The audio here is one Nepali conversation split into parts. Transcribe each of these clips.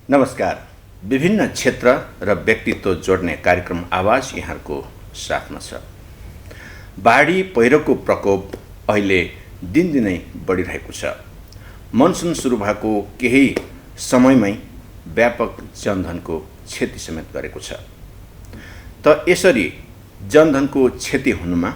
नमस्कार। विभिन्न क्षेत्र र व्यक्तित्व जोड्ने कार्यक्रम आवाज यहाँको साथमा छ। बाढी पहिरोको प्रकोप अहिले दिनदिनै बढिरहेको छ। मनसुन सुरु भएको केही समयमै व्यापक जनधनको क्षति समेत गरेको छ। त यसरी जनधनको क्षति हुनुमा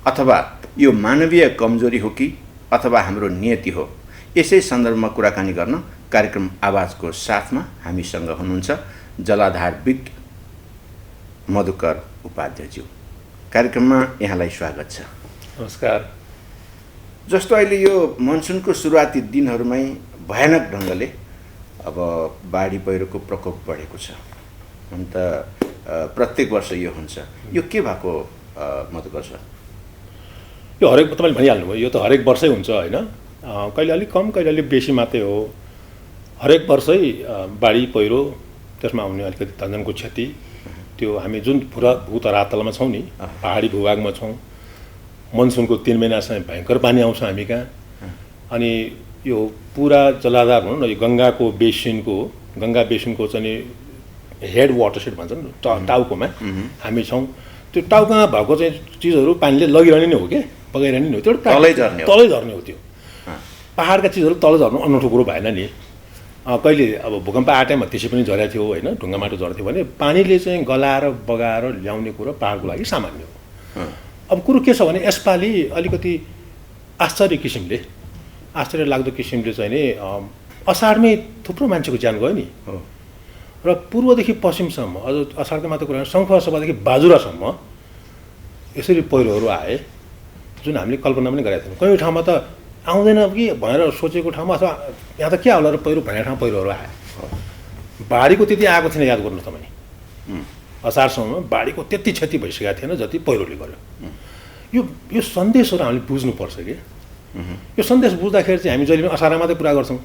अथवा यो मानवीय कमजोरी हो कि अथवा हाम्रो नियति हो, यसै सन्दर्भमा कुराकानी गर्न कार्यक्रम आवाजको साथमा हामीसँग हुनुहुन्छ जलाधारविद मधुकर उपाध्यायज्यू। कार्यक्रममा यहाँलाई स्वागत छ। नमस्कार। जस्तो अहिले यो मनसुनको सुरुवाती दिनहरूमै भयानक ढङ्गले अब बाढी पहिरोको प्रकोप बढेको छ। अन्त प्रत्येक वर्ष यो हुन्छ। यो के भएको मधुकर सर? यो हरेक तपाईँले भनिहाल्नुभयो, यो त हरेक वर्षै हुन्छ होइन। कहिले अलिक कम कहिले अलिक बेसी मात्रै हो। हरेक वर्षै बाढी पहिरो, त्यसमा आउने अलिकति धनजनको क्षति, त्यो हामी जुन पुरा भूतरातलमा छौँ नि, पहाडी भूभागमा छौँ। मनसुनको 3 महिनासम्म भयङ्कर पानी आउँछ हामी कहाँ। अनि यो पुरा जलाधार भनौँ न, यो गङ्गा बेसिनको चाहिँ हेड वाटरसेड भन्छ नि टाउकोमा हामी छौँ। त्यो टाउकोमा भएको चाहिँ चिजहरू पानीले लगिरहने नै हो कि बगाइरहने नै हो, त्यो तलै झर्ने हो। त्यो पहाडका चिजहरू तल झर्नु अनौठो कुरो भएन नि। कहिले अब भूकम्प आएमा त्यसै पनि झरेको थियो होइन, ढुङ्गा माटो झर्थ्यो भने पानीले चाहिँ गलाएर बगाएर ल्याउने कुरो पहाडको लागि सामान्य हो। अब कुरो के छ भने यसपालि अलिकति आश्चर्य लाग्दो किसिमले चाहिँ नि असाढमै थुप्रो मान्छेको ज्यान गयो नि। र पूर्वदेखि पश्चिमसम्म, अझ असाढको मात्र कुरा शङ्खुवासभादेखि बाजुरासम्म यसरी पहिरोहरू आए जुन हामीले कल्पना पनि गरेका थियौँ। कयौँ ठाउँमा त आउँदैन कि भनेर सोचेको ठाउँमा अथवा यहाँ त के होला र पहिरो भनेको ठाउँमा पहिरोहरू आयो। बाढीको त्यति आएको थिएन, याद गर्नु तपाईँ। असारसम्म बाढीको त्यति क्षति भइसकेको थिएन जति पहिरोले गर्यो। यो सन्देशहरू हामीले बुझ्नुपर्छ कि यो सन्देश बुझ्दाखेरि चाहिँ हामी जहिले पनि असारमा मात्रै कुरा गर्छौँ।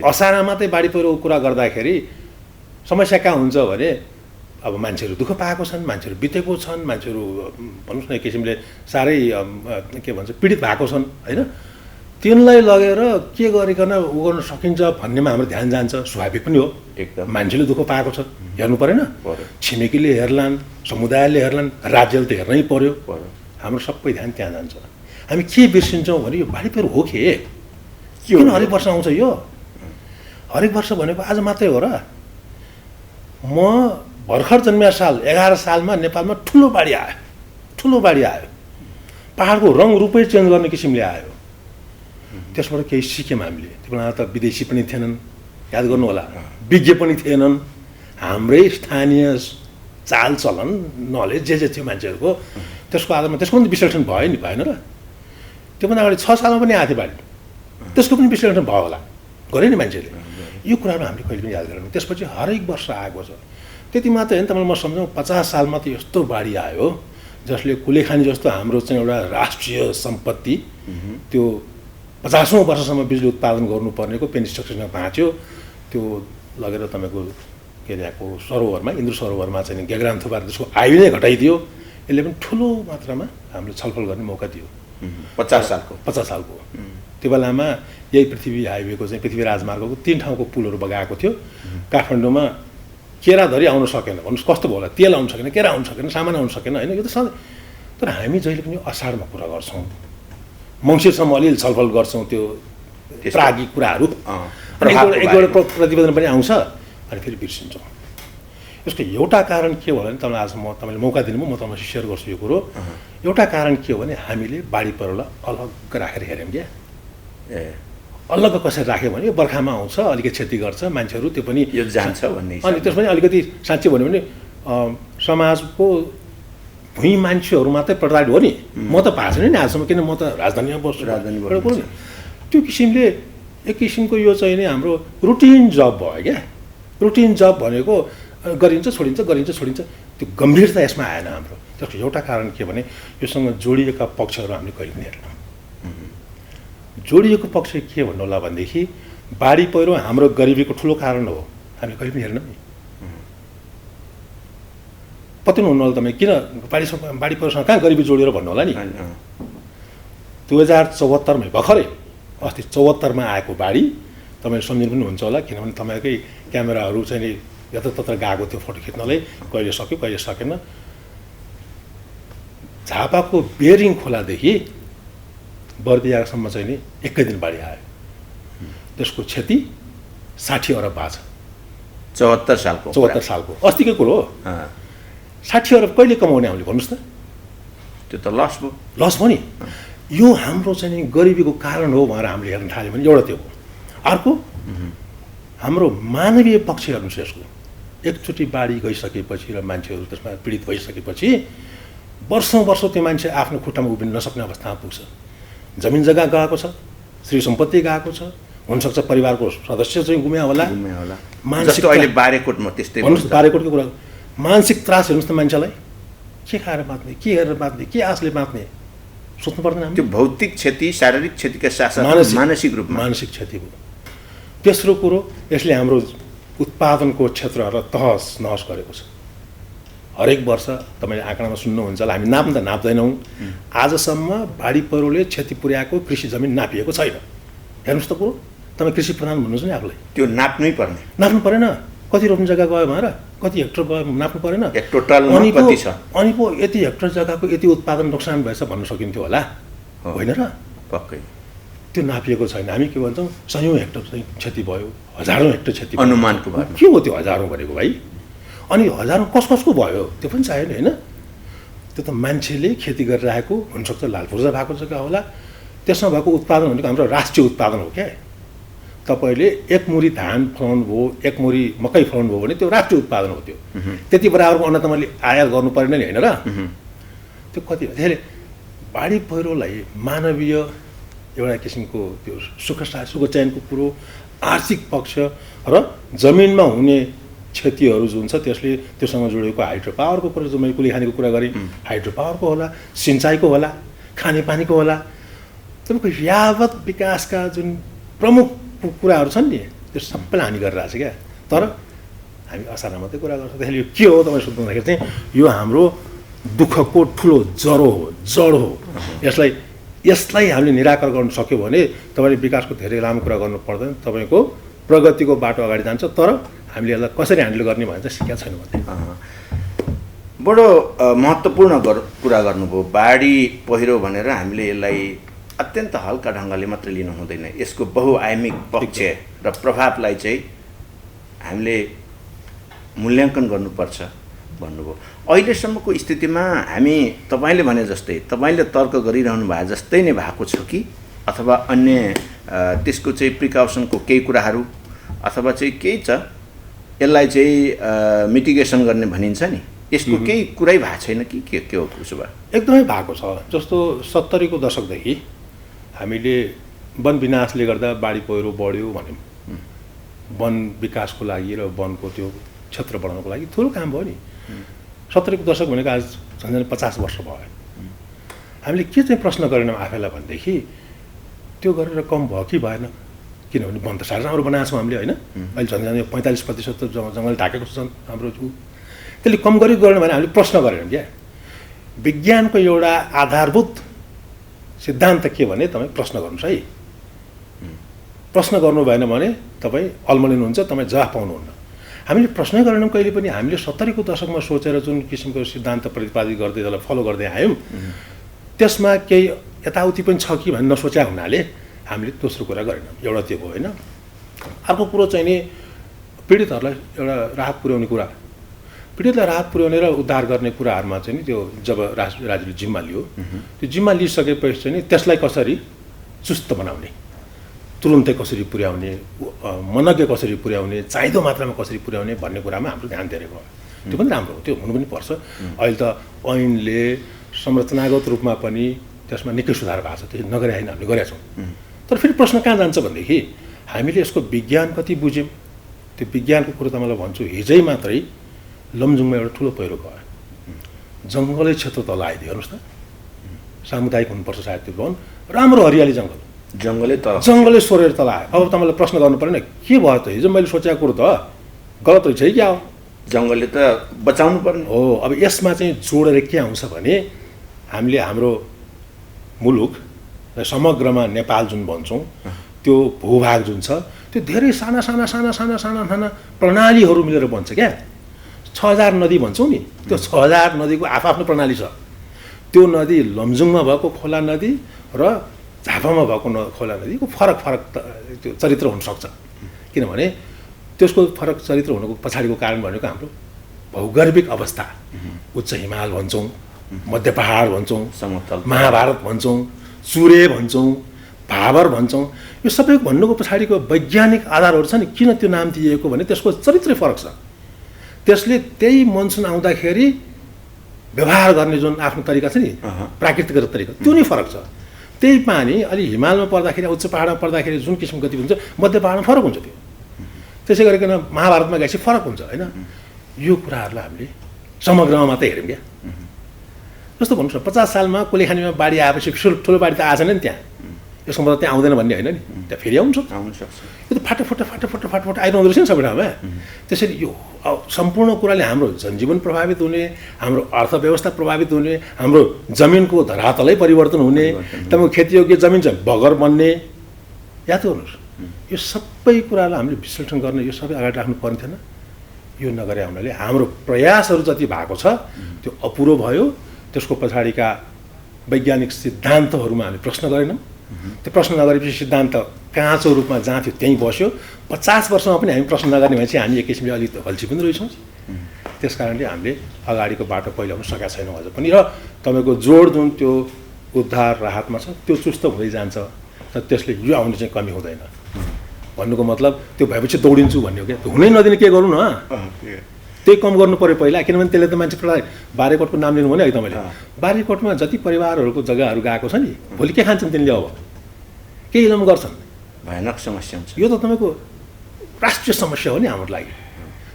असारमा मात्रै बाढी पहिरोको कुरा गर्दाखेरि समस्या कहाँ हुन्छ भने अब मान्छेहरू दुःख पाएको छन्, मान्छेहरू बितेको छन्, मान्छेहरू भन्नुहोस् न एक किसिमले साह्रै के भन्छ पीडित भएको छन् होइन। तिनलाई लगेर के गरिकन उ गर्न सकिन्छ भन्नेमा हाम्रो ध्यान जान्छ। स्वाभाविक पनि हो, एकदम मान्छेले दुःख पाएको छ, हेर्नु परेन? छिमेकीले हेर्लान्, समुदायले हेर्लान्, राज्यले त हेर्नै पर्यो। हाम्रो सबै ध्यान त्यहाँ जान्छ। हामी के बिर्सिन्छौँ भने यो बाढी पहिरो हो के? किन हरेक वर्ष आउँछ यो? हरेक वर्ष भनेको आज मात्रै हो र? म भर्खर जन्मिया साल 11 सालमा नेपालमा ठुलो बाढी आयो। पहाडको रङ रूपै चेन्ज गर्ने किसिमले आयो। त्यसबाट केही सिक्यौँ हामीले। त्यो बेला त विदेशी पनि थिएनन्, याद गर्नु होला, विज्ञ पनि थिएनन्। हाम्रै स्थानीय चालचलन नलेज जे थियो मान्छेहरूको, त्यसको आधारमा त्यसको पनि विश्लेषण भयो नि, भएन र? त्योभन्दा अगाडि 6 सालमा पनि आएको थियो बाढी, त्यसको पनि विश्लेषण भयो होला, गरे नि मान्छेले। यो कुराहरू हामीले कहिले पनि याद गरेनौँ। त्यसपछि हरेक वर्ष आएको छ। त्यति मात्रै होइन, तपाईँलाई म सम्झाउँ, 50 सालमा त यस्तो बाढी आयो जसले कुलेखानी जस्तो हाम्रो चाहिँ एउटा राष्ट्रिय सम्पत्ति, त्यो 50औँ वर्षसम्म बिजुली उत्पादन गर्नुपर्नेको पेन्स्ट्रक्सनमा भाँच्यो। त्यो लगेर तपाईँको के अरे यहाँको सरोवरमा, इन्द्र सरोवरमा चाहिँ गेग्राम थुपारेर त्यसको आयु नै घटाइदियो। यसले पनि ठुलो मात्रामा हामीले छलफल गर्ने मौका दियो। 50 सालको त्यो बेलामा यही पृथ्वी हाइवेको चाहिँ पृथ्वी राजमार्गको 3 ठाउँको पुलहरू बगाएको थियो। काठमाडौँमा केरा धरी आउन सकेन, भन्नुहोस् कस्तो भयो होला? तेल आउन सकेन, केरा आउन सकेन, सामान आउन सकेन होइन। यो त सधैँ। तर हामी जहिले पनि असाढमा कुरा गर्छौँ, मङ्सिरसम्म अलिअलि छलफल गर्छौँ त्यो प्रागिक कुराहरू। एक प्रतिवेदन पनि आउँछ अनि फेरि बिर्सिन्छौँ। यसको एउटा कारण के हो भने तपाईँले मौका दिनुभयो, म तपाईँलाई सेयर गर्छु यो कुरो। एउटा कारण के हो भने हामीले बाढी पहिरोलाई अलग राखेर हेऱ्यौँ क्या। अलग कसरी राख्यो भने बर्खामा आउँछ, अलिकति क्षति गर्छ मान्छेहरू, त्यो पनि यो जान्छ भन्ने। अनि त्यसमा अलिकति साँच्चै भन्यो भने समाजको भुइँ मान्छेहरू मात्रै प्रभावित हो नि। म त पाएको छैन नि आजसम्म, किन म त राजधानीमा बस्छु। त्यो किसिमले एक किसिमको यो चाहिँ नि हाम्रो रुटिन जब भयो क्या। रुटिन जब भनेको गरिन्छ छोडिन्छ, त्यो गम्भीरता यसमा आएन हाम्रो। त्यसको एउटा कारण के भने योसँग जोडिएका पक्षहरू हामीले कहिले पनि हेर्दैनौँ। जोडिएको पक्ष के भन्नु होला भनेदेखि बाढी पहिरो हाम्रो गरिबीको ठुलो कारण हो, हामीले कहिले पनि हेर्दैनौँ नि। पत्याउनु हुनु होला तपाईँ, किन बाढी पहिरोसँग कहाँ गरिबी जोडिएर भन्नु होला नि। 2074 मै भर्खरै अस्ति 74 मा आएको बाढी तपाईँ सम्झिनु पनि हुन्छ होला, किनभने तपाईँकै क्यामेराहरू चाहिँ नि यतातता गएको थियो फोटो खिच्नलाई, कहिले सक्यो कहिले सकेन। झापाको बेरिङ खोलादेखि बर्दियासम्म चाहिँ नि एकै दिन बाढी आयो। त्यसको क्षति 60 अरब भएको छ। 74 सालको अस्तिकै कुरो हो। 60 अरब कहिले कमाउने हामीले भन्नुहोस् त? त्यो त लस भयो। लस भयो नि। यो हाम्रो चाहिँ नि गरिबीको कारण हो भनेर हामीले हेर्न थाल्यौँ भने एउटा त्यो हो। अर्को हाम्रो मानवीय पक्ष हेर्नुहोस् यसको। एकचोटि बाढी गइसकेपछि र मान्छेहरू त्यसमा पीडित भइसकेपछि वर्षौँ त्यो मान्छे आफ्नो खुट्टामा उभिन नसक्ने अवस्थामा पुग्छ। जमिन जग्गा गएको छ, श्री सम्पत्ति गएको छ, हुनसक्छ परिवारको सदस्य चाहिँ गुम्या होला। मानसिक अहिले बारेकोटमा त्यस्तै भन्नुहोस्, बारेकोटको कुरा मानसिक त्रास हेर्नुहोस् त मान्छेलाई। के खाएर बाँच्ने, के गरेर बाँच्ने, के आशले बाँच्ने सोच्नु पर्दैन। त्यो भौतिक क्षति, शारीरिक क्षतिका साथसाथै मानसिक रूपमा मानसिक क्षति भयो। तेस्रो कुरो, यसले हाम्रो उत्पादनको क्षेत्रहरूलाई तहस नहस गरेको छ। हरेक वर्ष तपाईँले आँकडामा सुन्नुहुन्छ होला, हामी नाप्न त नाप्दैनौँ। आजसम्म बाढी पहिरोले क्षति पुर्याएको कृषि जमिन नापिएको छैन। हेर्नुहोस् त कुरो, तपाईँ कृषि प्रधान भन्नुहोस् नि आफूलाई। त्यो नाप्नै पर्ने। नाप्नु परेन, कति रोप्ने जग्गा गयो भनेर, कति हेक्टर गयो नाप्नु परेन। टोटलमा कति छ? अनि पो यति हेक्टर जग्गाको यति उत्पादन नोक्सान भएछ भन्न सकिन्थ्यो होला, होइन र? पक्कै त्यो नापिएको छैन। हामी के भन्छौँ, सयौँ हेक्टर चाहिँ क्षति भयो, हजारौँ हेक्टर क्षति भयो। अनुमानको भयो। के हो त्यो हजारौँ भनेको भाइ? अनि हजारौँ कसको भयो त्यो पनि चाहियो नि, होइन? त्यो त मान्छेले खेती गरिरहेको हुनसक्छ, लाल पूर्जा भएको जग्गा होला, त्यसमा भएको उत्पादन भनेको हाम्रो राष्ट्रिय उत्पादन हो क्या। तपाईँले एक मुरी धान फलाउनु भयो, एक मुरी मकै फलाउनु भयो भने त्यो राष्ट्रिय उत्पादन हो। त्यो त्यति बराबरको अन्न तपाईँले आयात गर्नु परेन नि, होइन र? त्यो कति हो? त्यसले बाढी पहिरोलाई मानवीय एउटा किसिमको त्यो सुख चयनको कुरो, आर्थिक पक्ष र जमिनमा हुने क्षतिहरू जुन छ त्यसले त्योसँग जोडिएको हाइड्रो पावरको कुरा, जो मैले कुलीखानीको कुरा गरेँ, हाइड्रो पावरको होला, सिँचाइको होला, खानेपानीको होला, तपाईँको यावत विकासका जुन प्रमुख कुराहरू छन् नि त्यो सबैलाई हानि गरिरहेको छ क्या। तर हामी असारमा मात्रै कुरा गर्छौँ। त्यसले यो के हो तपाईँ सोध्दाखेरि चाहिँ यो हाम्रो दुःखको ठुलो जरो हो, जड हो। यसलाई हामीले निराकरण गर्न सक्यो भने तपाईँले विकासको धेरै लामो कुरा गर्नु पर्दैन, तपाईँको प्रगतिको बाटो अगाडि जान्छ। तर हामीले यसलाई कसरी ह्यान्डल गर्ने भनेर चाहिँ सिकेको छैन मात्रै। बडो महत्त्वपूर्ण कुरा गर्नुभयो। बाढी पहिरो भनेर हामीले यसलाई अत्यन्त हल्का ढङ्गले मात्र लिनु हुँदैन। यसको बहुआयामिक पक्ष र प्रभावलाई चाहिँ हामीले मूल्याङ्कन गर्नुपर्छ भन्नुभयो। अहिलेसम्मको स्थितिमा हामी तपाईँले भने जस्तै, तपाईँले तर्क गरिरहनु भए जस्तै नै भएको छ कि, अथवा अन्य त्यसको चाहिँ प्रिकसनको केही कुराहरू अथवा चाहिँ केही छ यसलाई चाहिँ मिटिगेसन गर्ने भनिन्छ नि, यसको केही कुरै भएको छैन कि के हो? उसो भए एकदमै भएको छ। जस्तो 70 को दशकदेखि हामीले वन विनाशले गर्दा बाढी पहिरो बढ्यो भन्यौँ। वन विकासको लागि र वनको त्यो क्षेत्र बढाउनको लागि ठुलो काम भयो नि। 70 को दशक भनेको आज झन्झन 50 वर्ष भयो। हामीले के चाहिँ प्रश्न गरेनौँ आफैलाई भनेदेखि त्यो गरेर कम भयो कि भएन? किनभने वन त साह्रै राम्रो बनाएको छौँ हामीले, होइन? अहिले झन्झन 45% त जङ्गल ढाकेको छ हाम्रो। त्यसले कम गरी गरेन भने हामीले प्रश्न गरेनौँ क्या। विज्ञानको एउटा आधारभूत सिद्धान्त के भने तपाईँ प्रश्न गर्नुहोस् है। प्रश्न गर्नु भएन भने तपाईँ अल्मलिनुहुन्छ, तपाईँ जवाफ पाउनुहुन्न। हामीले प्रश्नै गरेनौँ कहिले पनि। हामीले 70 को दशकमा सोचेर जुन किसिमको सिद्धान्त प्रतिपादित गर्दै त्यसलाई फलो गर्दै आयौँ, त्यसमा केही यताउति पनि छ कि भन्ने नसोच्या हुनाले हामीले दोस्रो कुरा गरेनौँ। एउटा त्यो हो, होइन? अर्को कुरो चाहिँ नि पीडितहरूलाई एउटा राहत पुर्याउने कुरा, पीडितलाई राहत पुर्याउने र उद्धार गर्ने कुराहरूमा चाहिँ नि त्यो जब राज्यले जिम्मा लियो, त्यो जिम्मा लिइसकेपछि चाहिँ नि त्यसलाई कसरी चुस्त बनाउने, तुरुन्तै कसरी पुर्याउने, मनज्ञ कसरी पुर्याउने, चाहिँदो मात्रामा कसरी पुर्याउने भन्ने कुरामा हाम्रो ध्यान धेरै भयो। त्यो पनि राम्रो हो, त्यो हुनु पनि पर्छ। अहिले त ऐनले संरचनागत रूपमा पनि त्यसमा निकै सुधार भएको छ। त्यो नगरे होइन, हामीले गरेका छौँ। तर फेरि प्रश्न कहाँ जान्छ भनेदेखि हामीले यसको विज्ञान कति बुझ्यौँ? त्यो विज्ञानको कुरो त मलाई भन्छु, हिजै मात्रै लमजुङमा एउटा ठुलो पहिरो गयो। जङ्गलै क्षेत्र तल आइदियो। हेर्नुहोस् त, सामुदायिक हुनुपर्छ सायद त्यो वन, राम्रो हरियाली जङ्गलै सोरेर तल आयो। अब तपाईँलाई प्रश्न गर्नु परेन के भयो त? हिजो मैले सोचेको कुरो त गलत रहेछ है क्या हो? जङ्गलले त बचाउनु पर्ने हो। अब यसमा चाहिँ जोडेर के आउँछ भने हामीले हाम्रो मुलुक समग्रमा नेपाल जुन भन्छौँ त्यो भूभाग जुन छ त्यो धेरै साना साना साना साना साना साना प्रणालीहरू मिलेर बन्छ क्या। 6000 नदी भन्छौँ नि, त्यो 6000 नदीको आफ्नो प्रणाली छ। त्यो नदी लमजुङमा भएको खोला नदी र झापामा भएको खोला नदीको फरक त्यो चरित्र हुनसक्छ। किनभने त्यसको फरक चरित्र हुनुको पछाडिको कारण भनेको हाम्रो भौगर्भिक अवस्था। उच्च हिमाल भन्छौँ, मध्य पहाड भन्छौँ, समतल महाभारत भन्छौँ, चुरे भन्छौँ, भाबर भन्छौँ। यो सबै भन्नुको पछाडिको वैज्ञानिक आधारहरू छ नि, किन त्यो नाम दिएको भने त्यसको चरित्रै फरक छ। त्यसले त्यही मनसुन आउँदाखेरि व्यवहार गर्ने जुन आफ्नो तरिका छ नि, प्राकृतिक तरिका, त्यो नै फरक छ। त्यही पानी अलि हिमालमा पर्दाखेरि, उच्च पहाडमा पर्दाखेरि जुन किसिमको गति हुन्छ, मध्य पहाडमा फरक हुन्छ। त्यो त्यसै गरिकन महाभारतमा गएपछि फरक हुन्छ होइन। यो कुराहरूलाई हामीले समग्रमा मात्रै हेऱ्यौँ क्या। जस्तो भन्नुहोस् न, 50 सालमा कोलेखानीमा बाढी आएपछि ठुलो बाढी त आएन नि त्यहाँ, यसको मतलब त्यहाँ आउँदैन भन्ने होइन नि, त्यहाँ फेरि आउनु सक्छ। यो त फाटो आइरहँदो रहेछ नि सबै ठाउँमा। त्यसरी यो सम्पूर्ण कुराले हाम्रो जनजीवन प्रभावित हुने, हाम्रो अर्थव्यवस्था प्रभावित हुने, हाम्रो जमिनको धरातलै परिवर्तन हुने, तपाईँको खेतीयोग्य जमिन चाहिँ बगर बन्ने। याद गर्नुहोस्, यो सबै कुरालाई हामीले विश्लेषण गर्न, यो सबै अगाडि राख्नु पर्ने थिएन। यो नगरे हुनाले हाम्रो प्रयासहरू जति भएको छ त्यो अपुरो भयो। त्यसको पछाडिका वैज्ञानिक सिद्धान्तहरूमा हामीले प्रश्न गरेनौँ। त्यो प्रश्न नगरेपछि सिद्धान्त काँचो रूपमा जहाँ थियो त्यहीँ बस्यो। 50 वर्षमा पनि हामी प्रश्न नगर्ने भनेपछि हामी एक किसिमले अलिक हल्छी पनि रहेछौँ। त्यस कारणले हामीले अगाडिको बाटो पहिलाउन सकेका छैनौँ अझ पनि। र तपाईँको जोड जुन त्यो उद्धार राहतमा छ त्यो चुस्त हुँदै जान्छ, र त्यसले यो आउने चाहिँ कमी हुँदैन। भन्नुको मतलब त्यो भएपछि दौडिन्छु भन्ने हो क्या। हुनै नदिने के गर्नु न, त्यही कम गर्नु पऱ्यो पहिला। किनभने त्यसले त मान्छे बारीकोटको नाम लिनु भने है तपाईँले। बारीकोटमा जति परिवारहरूको जग्गाहरू गएको छ नि, भोलि के खान्छन् तिनले? अब के इलम गर्छन्? भयानक समस्या हुन्छ। यो त तपाईँको राष्ट्रिय समस्या हो नि हाम्रो लागि।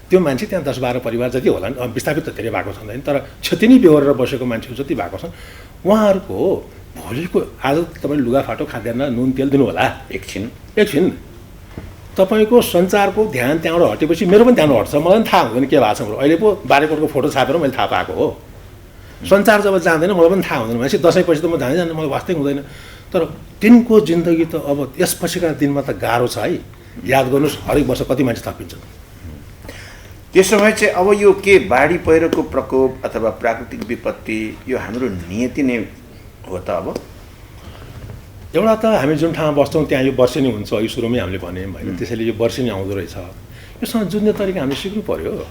त्यो मान्छे त्यहाँ 10-12 परिवार जति होला नि, विस्थापित त धेरै भएको छन्, तर क्षति नै बेहोरेर बसेको मान्छेहरू जति भएको छन्, उहाँहरूको भोलिको आज तपाईँले लुगाफाटो, खाद्यान्न, नुन तेल दिनु होला एकछिन तपाईँको सञ्चारको ध्यान त्यहाँबाट हटेपछि मेरो पनि ध्यान हट्छ। मलाई पनि थाहा हुँदैन के भएको छ मेरो। अहिले पो बारीकोटको फोटो छापेर मैले थाहा पाएको हो। सञ्चार जब जाँदैन मलाई पनि थाहा हुँदैन। भनेपछि दसैँपछि त म जाँदैन, मलाई वास्तै हुँदैन। तर तिनको जिन्दगी त अब यसपछिका दिनमा त गाह्रो छ है। याद गर्नुहोस्, हरेक वर्ष कति मान्छे थपिन्छन्। त्यसो भए चाहिँ अब यो के बाढी पहिरोको प्रकोप अथवा प्राकृतिक विपत्ति यो हाम्रो नियति नै हो त? अब एउटा त हामी जुन ठाउँमा बस्छौँ त्यहाँ यो वर्षेनी हुन्छ, यो सुरुमै हामीले भन्यौँ होइन। त्यसैले यो वर्षेनी आउँदो रहेछ। योसँग जुझ्ने तरिका हामीले सिक्नु पऱ्यो।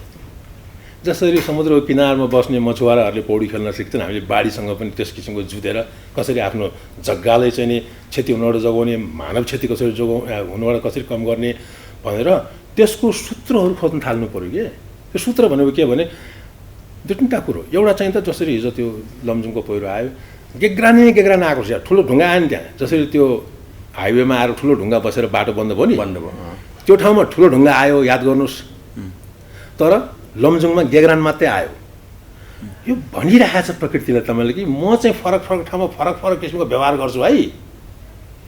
जसरी समुद्रको किनारमा बस्ने मछुवाराहरूले पौडी खेल्न सिक्छन्, हामीले बाढीसँग पनि त्यस किसिमको जुधेर कसरी आफ्नो जग्गालाई चाहिँ नि क्षति हुनबाट जोगाउने, मानव क्षति कसरी हुनबाट कसरी कम गर्ने भनेर त्यसको सूत्रहरू खोज्न थाल्नु पऱ्यो कि। त्यो सूत्र भनेको के भने दुई तिनवटा कुरो। एउटा चाहिँ त जसरी हिजो त्यो लमजुङको पहिरो आयो, गेग्राने आएको छ, ठुलो ढुङ्गा आयो नि त्यहाँ। जसरी त्यो हाइवेमा आएर ठुलो ढुङ्गा बसेर बाटो बन्द भयो नि, त्यो ठाउँमा ठुलो ढुङ्गा आयो, याद गर्नुहोस्। तर लमजुङमा गेग्रान मात्रै आयो। यो भनिरहेछ प्रकृतिले तपाईँले कि म चाहिँ फरक ठाउँमा फरक किसिमको व्यवहार गर्छु है,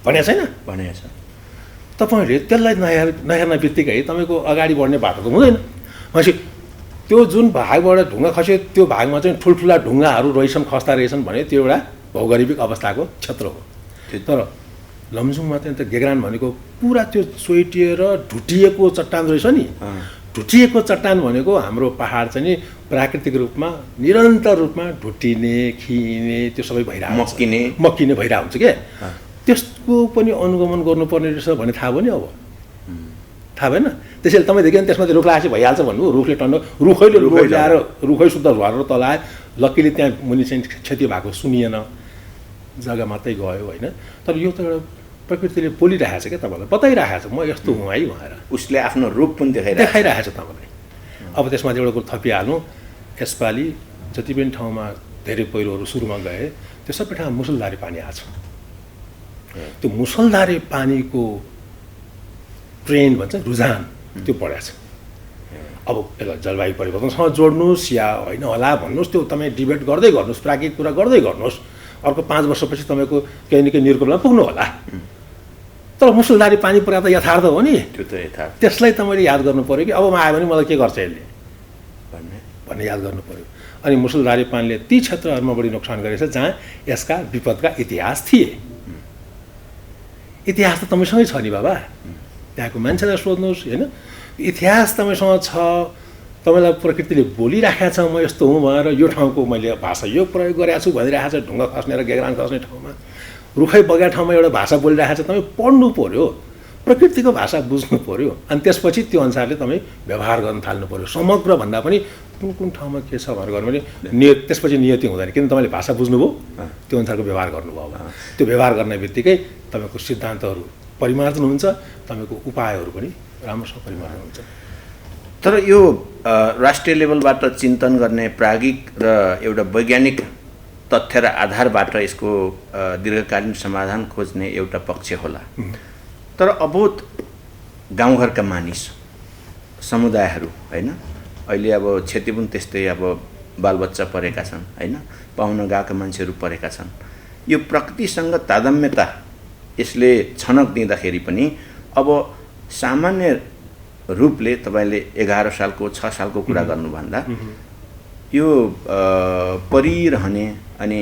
भनेको छैन? भनेको छ। तपाईँले त्यसलाई नहेर्न बित्तिकै तपाईँको अगाडि बढ्ने बाटो त हुँदैन। भनेपछि त्यो जुन भागबाट ढुङ्गा खस्यो त्यो भागमा चाहिँ ठुल्ठुला ढुङ्गाहरू रहेछन्, खस्ता रहेछन् भने त्यो एउटा भौगोलिक अवस्थाको क्षेत्र हो। तर लमजुङमा चाहिँ त गेग्रान भनेको पुरा त्यो चोइटिएर ढुटिएको चट्टान रहेछ नि। ढुटिएको चट्टान भनेको हाम्रो पहाड चाहिँ नि प्राकृतिक रूपमा निरन्तर रूपमा ढुटिने, खिने, त्यो सबै भइरहेको हुन्छ, मक्किने भइरहेको हुन्छ क्या। त्यसको पनि अनुगमन गर्नुपर्ने रहेछ भन्ने थाहा भयो नि। अब थाहा भएन? त्यसैले तपाईँ देखिन त्यसमा चाहिँ रुख लगाएपछि भइहाल्छ भन्नु। रुखले टन्न, रुखैले ल्याएर रुखै शुद्ध झरेर तल आयो। लक्कीले त्यहाँ मुनि चाहिँ क्षति भएको सुनिएन, जग्गा मात्रै गयो होइन। तर यो त एउटा प्रकृतिले बोलिरहेको छ क्या, तपाईँलाई बताइरहेको छ म यस्तो हुँ है भनेर। उसले आफ्नो रूप पनि देखाइरहेको छ तपाईँलाई। अब त्यसमा चाहिँ एउटा कुरो थपिहाल्नु, यसपालि जति पनि ठाउँमा धेरै पहिरोहरू सुरुमा गए त्यो सबै ठाउँमा मुसलधारे पानी आएको छ। त्यो मुसलधारे पानीको ट्रेन्ड भन्छ, रुझान त्यो बढाएको छ। अब यसलाई जलवायु परिवर्तनसँग जोड्नुहोस् या होइन होला भन्नुहोस्, त्यो तपाईँ डिबेट गर्दै गर्नुहोस्, प्राकृतिक कुरा गर्दै गर्नुहोस्। अर्को 5 वर्षपछि तपाईँको केही न केही निर्कुलमा पुग्नु होला। तर मुसलधारे पानी पर्या त यथार्थ हो नि। त्यो त यथार्थ। त्यसलाई तपाईँले याद गर्नु पऱ्यो कि अब आयो भने मलाई के गर्छ यसले भन्ने याद गर्नु पऱ्यो। अनि मुसलधारे पानीले ती क्षेत्रहरूमा बढी नोक्सान गरेछ जहाँ यसका विपदका इतिहास थिए। इतिहास त तपाईँसँगै छ नि बाबा। त्यहाँको मान्छेलाई सोध्नुहोस् होइन। इतिहास तपाईँसँग छ, तपाईँलाई प्रकृतिले बोलिराखेको छ म यस्तो हुँ भनेर, यो ठाउँको मैले भाषा यो प्रयोग गरेको छु भनिरहेको छ, ढुङ्गा खस्ने र गेग्रान खस्ने ठाउँमा रुखै बगेको ठाउँमा एउटा भाषा बोलिरहेको छ, तपाईँ पढ्नु पऱ्यो, प्रकृतिको भाषा बुझ्नु पऱ्यो, अनि त्यसपछि त्यो अनुसारले तपाईँ व्यवहार गर्न थाल्नु पऱ्यो। समग्र भन्दा पनि कुन कुन ठाउँमा के छ भनेर गर्नु भने त्यसपछि नियति हुँदैन, किन तपाईँले भाषा बुझ्नुभयो, त्यो अनुसारको व्यवहार गर्नुभयो। अब त्यो व्यवहार गर्ने बित्तिकै तपाईँको सिद्धान्तहरू परिमार्जन हुन्छ, तपाईँको उपायहरू पनि राम्रोसँग परिमार्जन हुन्छ। तर यो राष्ट्रिय लेभलबाट चिन्तन गर्ने प्राज्ञिक र एउटा वैज्ञानिक तथ्य र आधारबाट यसको दीर्घकालीन समाधान खोज्ने एउटा पक्ष होला। तर अबोध गाउँघरका मानिस समुदायहरू होइन, अहिले अब क्षति पनि त्यस्तै, अब बालबच्चा परेका छन् होइन, पाहुना गएका मान्छेहरू परेका छन्। यो प्रकृतिसँग तादात्म्यता यसले छनक दिँदाखेरि पनि अब सामान्य रूपले तपाईँले 11 सालको 6 सालको कुरा गर्नुभन्दा यो परिरहने अनि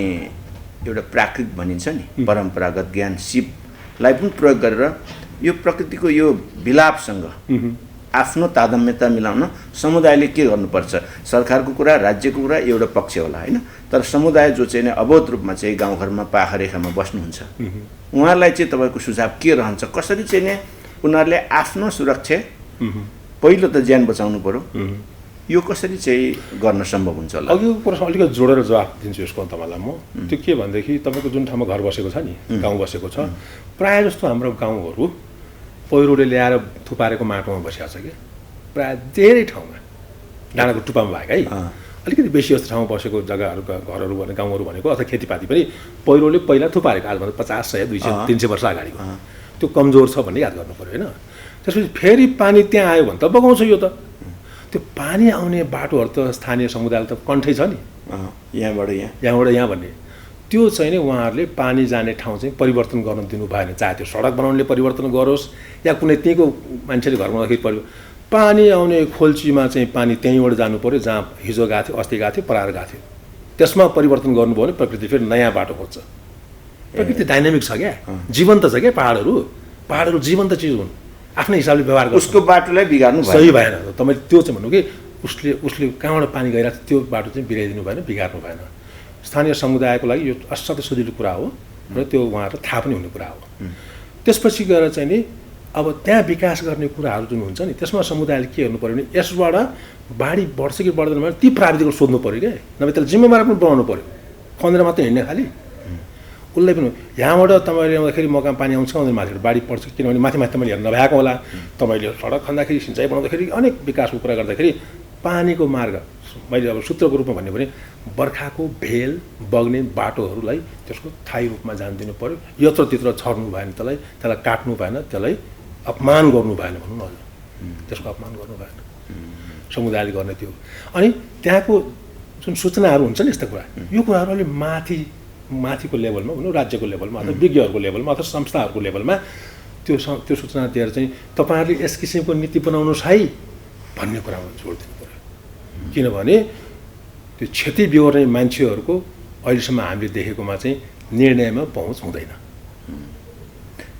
एउटा प्राकृतिक भनिन्छ नि परम्परागत ज्ञान सिपलाई पनि प्रयोग गरेर यो प्रकृतिको यो विलापसँग आफ्नो तादात्म्यता मिलाउन समुदायले के गर्नुपर्छ? सरकारको कुरा, राज्यको कुरा एउटा पक्ष होला होइन, तर समुदाय जो चाहिँ अबोध रूपमा चाहिँ गाउँघरमा पाखरेखामा बस्नुहुन्छ उहाँहरूलाई चाहिँ तपाईँको सुझाव के रहन्छ? कसरी चाहिँ उनीहरूले आफ्नो सुरक्षा पहिलो त ज्यान बचाउनु पर्यो, यो कसरी चाहिँ गर्न सम्भव हुन्छ होला? अघिको प्रश्न अलिकति जोडेर जवाफ दिन्छु यसको तपाईँलाई म। त्यो के भनेदेखि तपाईँको जुन ठाउँमा घर बसेको छ नि, गाउँ बसेको छ, प्रायः जस्तो हाम्रो गाउँहरू पहिरोले ल्याएर थुपारेको माटोमा बसिएको छ कि प्रायः धेरै ठाउँमा, डाँडाको टुप्पामा भएको है, अलिकति बेसी जस्तो ठाउँमा बसेको जग्गाहरू घरहरू भने गाउँहरू भनेको अथवा खेतीपाती पनि पहिरोले पहिला थुपारेको, आजभन्दा 50, 100, 200, 300 वर्ष अगाडिको त्यो कमजोर छ भन्ने याद गर्नु पऱ्यो होइन। त्यसपछि फेरि पानी त्यहाँ आयो भने त बगाउँछ यो त, त्यो पानी आउने बाटोहरू त स्थानीय समुदायले त कन्ठै छ नि, यहाँबाट यहाँ भन्ने त्यो चाहिँ नि उहाँहरूले पानी जाने ठाउँ चाहिँ परिवर्तन गर्न दिनु भएन। चाहे त्यो सडक बनाउनेले परिवर्तन गरोस् या कुनै त्यहीँको मान्छेले घरमा आउँदाखेरि पानी आउने खोल्चीमा चाहिँ पानी त्यहीँबाट जानु पऱ्यो जहाँ हिजो गएको थियो, अस्ति गएको थियो, परार गएको थियो, त्यसमा परिवर्तन गर्नुभयो भने प्रकृति फेरि नयाँ बाटो खोज्छ। प्रकृति डाइनामिक छ क्या, जीवन्त छ क्या पहाडहरू जीवन्त चिज हुन्, आफ्नै हिसाबले व्यवहार गर्छ। उसको बाटोलाई बिगार्नु सही भएन। तपाईँले त्यो चाहिँ भन्नु कि उसले कहाँबाट पानी गइरहेको थियो त्यो बाटो चाहिँ बिगाइदिनु भएन, बिगार्नु भएन। स्थानीय समुदायको लागि यो असाध्यै सजिलो कुरा हो र त्यो उहाँहरूलाई थाहा पनि हुने कुरा हो। त्यसपछि गएर चाहिँ नि अब त्यहाँ विकास गर्ने कुराहरू जुन हुन्छ नि त्यसमा समुदायले के गर्नु पऱ्यो भने यसबाट बाढी बढ्छ कि बढ्दैन भने ती प्राविधिकहरू सोध्नु पऱ्यो क्या, नभए त्यसलाई जिम्मेवार पनि बनाउनु पऱ्यो। खनेर मात्रै हिँड्ने खालि उसलाई पनि यहाँबाट तपाईँले आउँदाखेरि मकान पानी आउँछ आउँदैन माथिबाट बाढी पर्छ, किनभने माथि तपाईँले हेर्नु नभएको होला। तपाईँले सडक खन्दाखेरि सिँचाइ बनाउँदाखेरि अनेक विकासको कुरा गर्दाखेरि पानीको मार्ग मैले अब सूत्रको रूपमा भन्यो भने बर्खाको भेल बग्ने बाटोहरूलाई त्यसको स्थायी रूपमा जान दिनु पऱ्यो। यत्र त्यत्र छर्नु भएन, त्यसलाई काट्नु भएन, त्यसलाई अपमान गर्नु भएन भनौँ न, त्यसको अपमान गर्नु भएन, समुदायले गर्ने त्यो। अनि त्यहाँको जुन सूचनाहरू हुन्छ नि यस्ता कुरा, यो कुराहरू अलि माथिको लेभलमा भनौँ, राज्यको लेभलमा अथवा विज्ञहरूको लेभलमा अथवा संस्थाहरूको लेभलमा त्यो सूचना दिएर चाहिँ तपाईँहरूले यस किसिमको नीति बनाउनुहोस् है भन्ने कुरामा जोड दिनु पऱ्यो। किनभने त्यो क्षति बिहोर्ने मान्छेहरूको अहिलेसम्म हामीले देखेकोमा चाहिँ निर्णयमा पहुँच हुँदैन।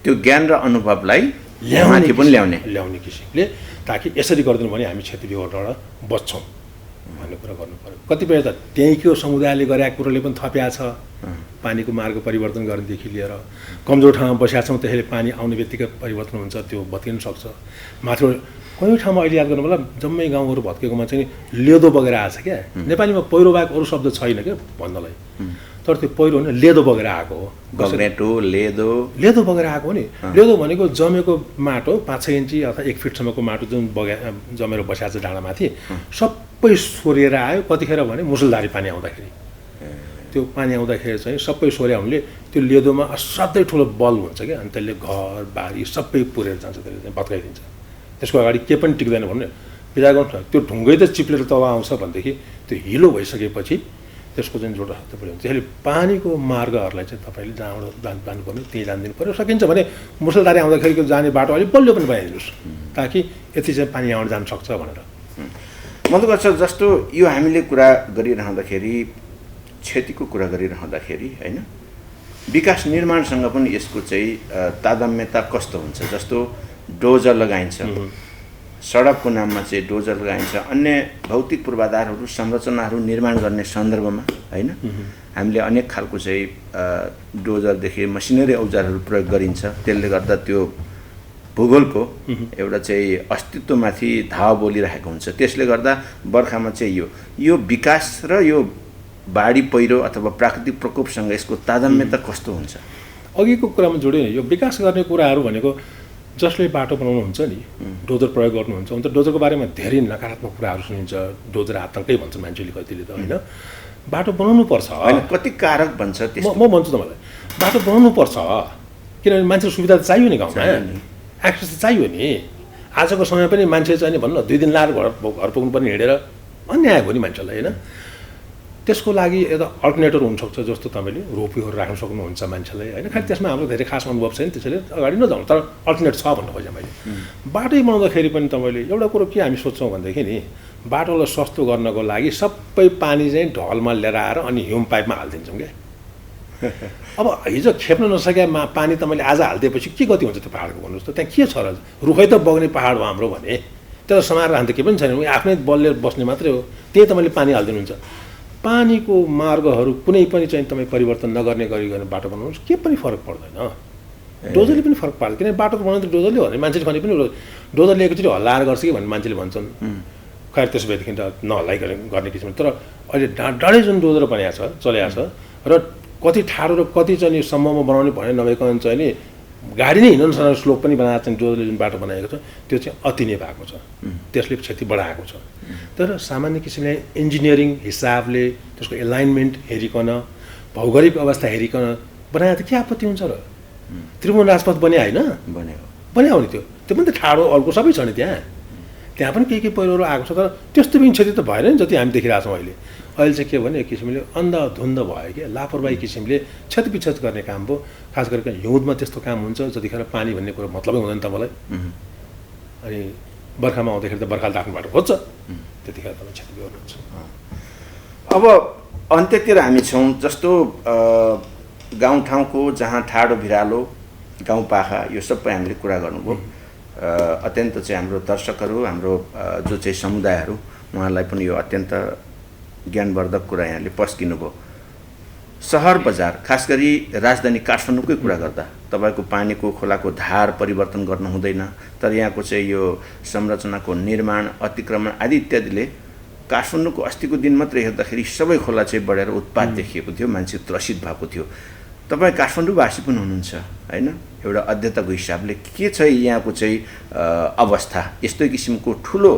त्यो ज्ञान र अनुभवलाई ल्याउने किसिमले, ताकि यसरी गरिदिनु भने हामी क्षति बिहोर्नबाट बच्छौँ भन्ने कुरा गर्नु पऱ्यो। कतिपय त त्यहीँको समुदायले गरेको कुरोले पनि थपिया छ, पानीको मार्ग परिवर्तन गर्नेदेखि लिएर कमजोर ठाउँमा बसेका छौँ त्यसैले पानी आउने बित्तिकै परिवर्तन हुन्छ, त्यो भत्किन सक्छ। माथिबाट कहीँ ठाउँमा अहिले याद गर्नु होला जम्मै गाउँहरू भत्केकोमा चाहिँ लेदो बगेर आएछ क्या, नेपालीमा पहिरो बाहेक अरू शब्द छैन क्या भन्नलाई, तर त्यो पहिरो होइन लेदो बगेर आएको हो। लेदो बगेर आएको हो नि। लेदो भनेको जमेको माटो 5-6 इन्ची अथवा 1 फिटसम्मको माटो जुन जमेर बसिएको छ डाँडामाथि सबै सोरिएर आयो। कतिखेर भने मुसलधारी पानी आउँदाखेरि, त्यो पानी आउँदाखेरि चाहिँ सबै सोर्या हुनाले त्यो लेदोमा असाध्यै ठुलो बल हुन्छ क्या, अनि त्यसले घर बारी सबै पुरेर जान्छ, त्यसले चाहिँ भत्काइदिन्छ। त्यसको अगाडि के पनि टिक्दैन भने बिदा गर्नु, त्यो ढुङ्गै त चिप्लेर तल आउँछ भनेदेखि त्यो हिलो भइसकेपछि त्यसको चाहिँ जोड हाल्नु पऱ्यो। त्यसैले पानीको मार्गहरूलाई चाहिँ तपाईँले जहाँबाट जानुपर्ने त्यहीँ जानिदिनु पऱ्यो। सकिन्छ भने मुसलधारी आउँदाखेरिको जाने बाटो अलिक बलियो पनि बनाइदिनुहोस्, ताकि यति चाहिँ पानी यहाँबाट जान सक्छ भनेर। मतलब सर जस्तो यो हामीले कुरा गरिरहँदाखेरि क्षतिको कुरा गरिरहँदाखेरि होइन, विकास निर्माणसँग पनि यसको चाहिँ तादात्म्यता कस्तो हुन्छ? जस्तो डोजर लगाइन्छ, सडकको नाममा चाहिँ डोजर लगाइन्छ, अन्य भौतिक पूर्वाधारहरू संरचनाहरू निर्माण गर्ने सन्दर्भमा होइन हामीले अनेक खालको चाहिँ डोजरदेखि मसिनरी औजारहरू प्रयोग गरिन्छ। त्यसले गर्दा त्यो भूगोलको एउटा चाहिँ अस्तित्वमाथि धावा बोलिरहेको हुन्छ। त्यसले गर्दा बर्खामा चाहिँ यो विकास र यो बाढी पहिरो अथवा प्राकृतिक प्रकोपसँग यसको तादात्म्यता कस्तो हुन्छ? अघिको कुरामा जोड्यो नि, यो विकास गर्ने कुराहरू भनेको जसले बाटो बनाउनुहुन्छ नि डोजर प्रयोग गर्नुहुन्छ भने त डोजरको बारेमा धेरै नकारात्मक कुराहरू सुनिन्छ। डोजर आतङ्कै भन्छ मान्छेले कतिले त होइन। बाटो बनाउनु पर्छ होइन, कति कारक भन्छ म भन्छु तपाईँलाई, बाटो बनाउनु पर्छ किनभने मान्छेको सुविधा त चाहियो नि, गाउँमा एक्सेस त चाहियो नि। आजको समय पनि मान्छे चाहिँ नि भन्नु 2 दिन लाएर घर पुग्नु पर्ने हिँडेर अन्याय हो नि मान्छेलाई होइन। त्यसको लागि एउटा अल्टरनेटर हुनसक्छ, जस्तो तपाईँले रोपवेहरू राख्न सक्नुहुन्छ मान्छेलाई होइन। खालि त्यसमा हाम्रो धेरै खास अनुभव छैन, त्यसैले अगाडि नजाउँ, तर अल्टरनेट छ भन्नु खोजेँ मैले। बाटै बनाउँदाखेरि पनि तपाईँले एउटा कुरो के हामी सोध्छौँ भनेदेखि नि, बाटोलाई सस्तो गर्नको लागि सबै पानी चाहिँ ढलमा लिएर आएर अनि ह्युम पाइपमा हालिदिन्छौँ क्या। अब हिजो खेप्न नसके पानी तपाईँले आज हालिदिएपछि के गति हुन्छ त्यो पाहाडको भन्नुहोस् त? त्यहाँ के छ र? रुखै त बग्ने पाहाड हो हाम्रो भने त्यसलाई समाएर राख्नु त के पनि छैन, आफ्नै बलले बस्ने मात्रै हो। त्यही तपाईँले पानी हालिदिनुहुन्छ। पानीको मार्गहरू कुनै पनि चाहिँ तपाईँ परिवर्तन नगर्ने गरिकन बाटो बनाउनुहोस्, के पनि फरक पर्दैन। डोजरले पनि फरक पार्छ, किनभने बाटो बनाउनु त डोजरले हो भने मान्छेले भने पनि डोजरले एकचोटि हल्लाएर गर्छ कि भन्ने मान्छेले भन्छन्। खैर त्यसो भएदेखि त नहल्लाइ गर्ने किसिम। तर अहिले डाँडै जुन डोजर बनाएको छ चलेको छ र कति ठाडो र कति चाहिँ सम्ममा बनाउने भने नभइकन चाहिँ नि गाडी नै हिँड्न नसक्ने स्लोप पनि बनाएको छ डोजरले जुन बाटो बनाएको छ त्यो चाहिँ अति नै भएको छ, त्यसले क्षति बढाएको छ। तर सामान्य किसिमले इन्जिनियरिङ हिसाबले त्यसको एलाइनमेन्ट हेरिकन भौगोलिक अवस्था हेरिकन बनाए त के आपत्ति हुन्छ र? त्रिभुवन राजपथ बन्यो होइन, बन्यो हो नि, त्यो पनि त ठाडो अर्को सबै छ नि त्यहाँ पनि केही पहिरोहरू आएको छ। तर त्यस्तो पनि क्षति त भएन नि जति हामी देखिरहेछौँ अहिले। अहिले चाहिँ के भने एक किसिमले अन्धाधुन्ध भयो क्या, लापरवाही किसिमले क्षतिविक्षत गर्ने काम भयो। खास गरेर हिउँदमा त्यस्तो काम हुन्छ जतिखेर पानी भन्ने कुरो मतलबै हुँदैन तपाईँलाई। अनि बर्खामा आउँदाखेरि त बर्खाले आफ्नो बाटो खोज्छ, त्यतिखेर तपाईँ क्षति गर्नुहुन्छ। अब अन्त्यतिर हामी छौँ, जस्तो गाउँठाउँको जहाँ ठाडो भिरालो गाउँपाखा यो सबै हामीले कुरा गर्नुभयो। अत्यन्त चाहिँ हाम्रो दर्शकहरू, हाम्रो जो चाहिँ समुदायहरू, उहाँहरूलाई पनि यो अत्यन्त ज्ञानवर्धक कुरा यहाँले पस्किनुभयो। सहर बजार खास गरी राजधानी काठमाडौँकै कुरा गर्दा तपाईँको पानीको खोलाको धार परिवर्तन गर्नु हुँदैन, तर यहाँको चाहिँ यो संरचनाको निर्माण अतिक्रमण आदि इत्यादिले काठमाडौँको अस्तिको दिन मात्रै हेर्दाखेरि सबै खोला चाहिँ बढेर उत्पात देखिएको थियो, मान्छे त्रसित भएको थियो। तपाईँ काठमाडौँवासी पनि हुनुहुन्छ होइन, एउटा अध्येताको हिसाबले के छ यहाँको चाहिँ अवस्था? यस्तै किसिमको ठुलो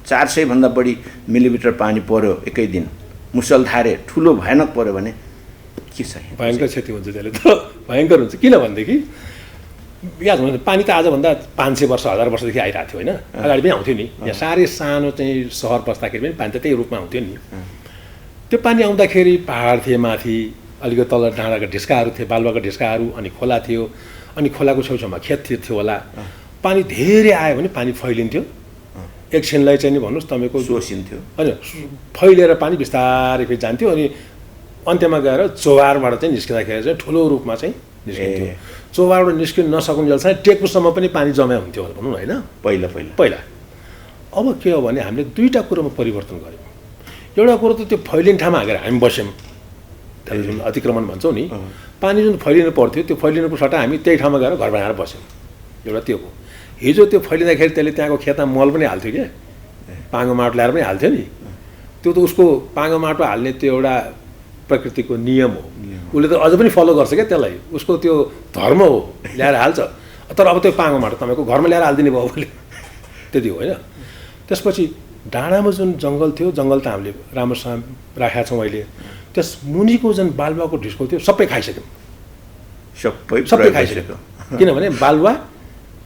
400 भन्दा बढी मिलिमिटर पानी पर्यो एकै दिन, मुसलधारे ठुलो भयानक पर्यो भने के छ? भयङ्कर क्षति हुन्छ, त्यसले त भयङ्कर हुन्छ। किनभनेदेखि याद हुन्छ पानी त आजभन्दा 500 वर्ष 1000 वर्षदेखि आइरहेको थियो होइन, अगाडि पनि आउँथ्यो नि। यहाँ साह्रै सानो चाहिँ सहर बस्दाखेरि पनि पानी त त्यही रूपमा आउँथ्यो नि। त्यो पानी आउँदाखेरि पहाड थिए माथि, अलिकति तल डाँडाका ढिस्काहरू थिए, बालुवाका ढिस्काहरू, अनि खोला थियो, अनि खोलाको छेउछाउमा खेत थियो होला। पानी धेरै आयो भने पानी फैलिन्थ्यो, एकछिनलाई चाहिँ नि भन्नुहोस् तपाईँको सोसिन्थ्यो, होइन फैलिएर पानी बिस्तारै फेरि जान्थ्यो, अनि अन्त्यमा गएर चोबारबाट चाहिँ निस्किँदाखेरि चाहिँ ठुलो रूपमा चाहिँ निस्किन्थ्यो। चोबारबाट निस्किन नसकुन्जेलसम्म टेकुसम्म पनि पानी जम्या हुन्थ्यो भनौँ होइन, पहिला। अब के हो भने हामीले दुईवटा कुरोमा परिवर्तन गऱ्यौँ। एउटा कुरो त त्यो फैलिने ठाउँमा हालेर हामी बस्यौँ, त्यसलाई जुन अतिक्रमण भन्छौँ नि, पानी जुन फैलिनु पर्थ्यो त्यो फैलिनुको सट्टा हामी त्यही ठाउँमा गएर घर बनाएर बस्यौँ। एउटा त्यो हो। हिजो त्यो फैलिँदाखेरि त्यसले त्यहाँको खेतमा मल पनि हाल्थ्यो क्या, पाँगो माटो ल्याएर पनि हाल्थ्यो नि। त्यो त उसको पाँगो माटो हाल्ने त्यो एउटा प्रकृतिको नियम हो, उसले त अझ पनि फलो गर्छ क्या त्यसलाई, उसको त्यो धर्म हो, ल्याएर हाल्छ। तर अब त्यो पाँगो माटो तपाईँको घरमा ल्याएर हालिदिने भयो उसले, त्यति हो होइन। त्यसपछि डाँडामा जुन जङ्गल थियो, जङ्गल त हामीले राम्रोसँग राखेका छौँ अहिले। त्यस मुनिको जुन बालुवाको ढिस्को थियो सबै खाइसक्यौँ, सबै खाइसक्यो। किनभने बालुवा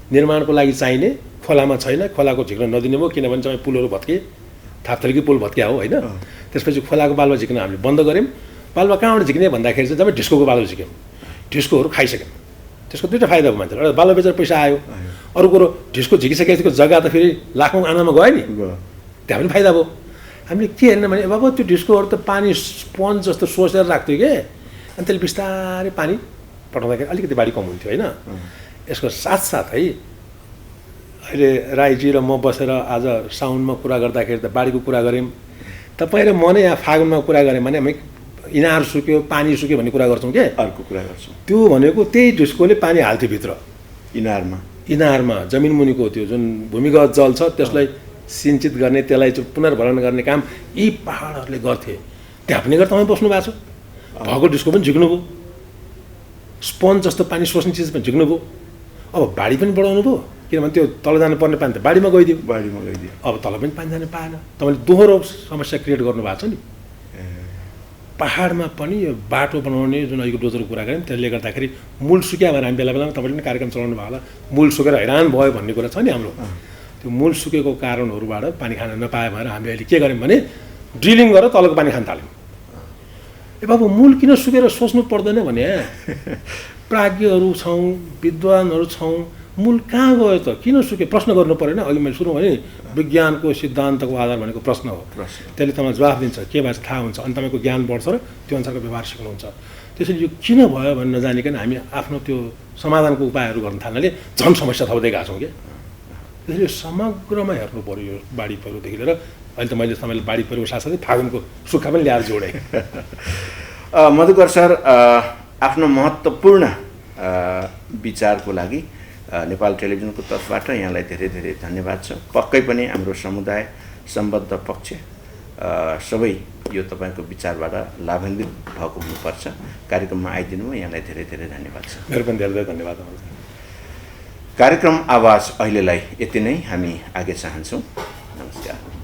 निर्माणको लागि चाहिने खोलामा छैन, खोलाको झिक्न नदिने भयो, किनभने चाहिँ पुलहरू भत्के, थापथलीकै पुल भत्किया हो होइन। त्यसपछि खोलाको बालुवा झिक्न हामीले बन्द गऱ्यौँ। बालुवा कहाँबाट झिक्ने भन्दाखेरि चाहिँ जब ढिस्कोको बालुवा झिक्यौँ, ढिस्कोहरू खाइसक्यौँ। त्यसको दुईवटा फाइदा भयो मान्छेलाई, एउटा बालुवा बेचेर पैसा आयो, अरू कुरो ढिस्को झिकिसकेको जग्गा त फेरि लाखौँ आनामा गयो नि, त्यहाँ पनि फाइदा भयो। हामीले के हेर्न भने बाबा त्यो ढिस्कोहरू त पानी स्पन्ज जस्तो सोचेर राख्थ्यो कि, अनि त्यसले बिस्तारै पानी पठाउँदाखेरि अलिकति बाढी कम हुन्थ्यो होइन। यसको साथसाथै अहिले राईजी र म बसेर आज साउनमा कुरा गर्दाखेरि त बाढीको कुरा गऱ्यौँ। तपाईँ र म नै यहाँ फागुनमा कुरा गऱ्यौँ भने हामी इनार सुक्यो पानी सुक्यो भन्ने कुरा गर्छौँ क्या। अर्को कुरा गर्छौँ। त्यो भनेको त्यही ढिस्कोले पानी हाल्थ्यो भित्र इनारमा जमिन मुनिको त्यो जुन भूमिगत जल छ त्यसलाई सिञ्चित गर्ने, त्यसलाई चाहिँ पुनर्भरण गर्ने काम यी पहाडहरूले गर्थे। त्यहाँ पनि गरेर तपाईँ बस्नु भएको छ। भएको डिस्को पनि झिक्नुभयो, स्पन्ज जस्तो पानी सोच्ने चिज पनि झिक्नुभयो। अब बाढी पनि बढाउनु भयो, किनभने त्यो तल जानुपर्ने पानी त बाढीमा गइदियो। अब तल पनि पानी जान पाएन। तपाईँले दोहोरो समस्या क्रिएट गर्नुभएको छ नि। पहाडमा पनि यो बाटो बनाउने जुन अहिलेको डोजरको कुरा गऱ्यौँ त्यसले गर्दाखेरि मूल सुक्या भएर हामी बेला बेलामा तपाईँले पनि कार्यक्रम चलाउनु भयो होला। मूल सुकेर हैरान भयो भन्ने कुरा छ नि हाम्रो। त्यो मूल सुकेको कारणहरूबाट पानी खान नपाए भएर हामीले अहिले के गर्यौँ भने ड्रिलिङ गरेर तलको पानी खान थाल्यौँ। ए बाबु मूल किन सुकेर सोच्नु पर्दैन भने प्राज्ञहरू छौँ, विद्वानहरू छौँ, मूल कहाँ गयो त, किन सुक्यो, प्रश्न गर्नु परेन। अघि मैले सुरु भने विज्ञानको सिद्धान्तको आधार भनेको प्रश्न हो। त्यसले तपाईँलाई जवाफ दिन्छ, के भएछ थाहा हुन्छ, अनि तपाईँको ज्ञान बढ्छ र त्यो अनुसारको व्यवहार सिक्नुहुन्छ। त्यसैले यो किन भयो भन्ने नजानिकन हामी आफ्नो त्यो समाधानको उपायहरू गर्न थाल्नाले झन् समस्या थप्दै गएको छौँ क्या। त्यसैले समग्रमा हेर्नु पऱ्यो यो बाढी पहिरोदेखि लिएर अहिले त मैले तपाईँले बाढी पहिरोको साथसाथै फागुनको सुक्खा पनि ल्याएर जोडेँ। मधुकर सर, आफ्नो महत्त्वपूर्ण विचारको लागि नेपाल टेलिभिजनको तर्फबाट यहाँलाई धेरै धेरै धन्यवाद छ। पक्कै पनि हाम्रो समुदाय सम्बद्ध पक्ष सबै यो तपाईँको विचारबाट लाभान्वित भएको हुनुपर्छ। कार्यक्रममा आइदिनु भयो, यहाँलाई धेरै धेरै धन्यवाद छ। मेरो पनि धेरै धेरै धन्यवाद। कार्यक्रम आवाज अहिलेलाई यति नै, हामी आगे चाहन्छौँ। नमस्कार।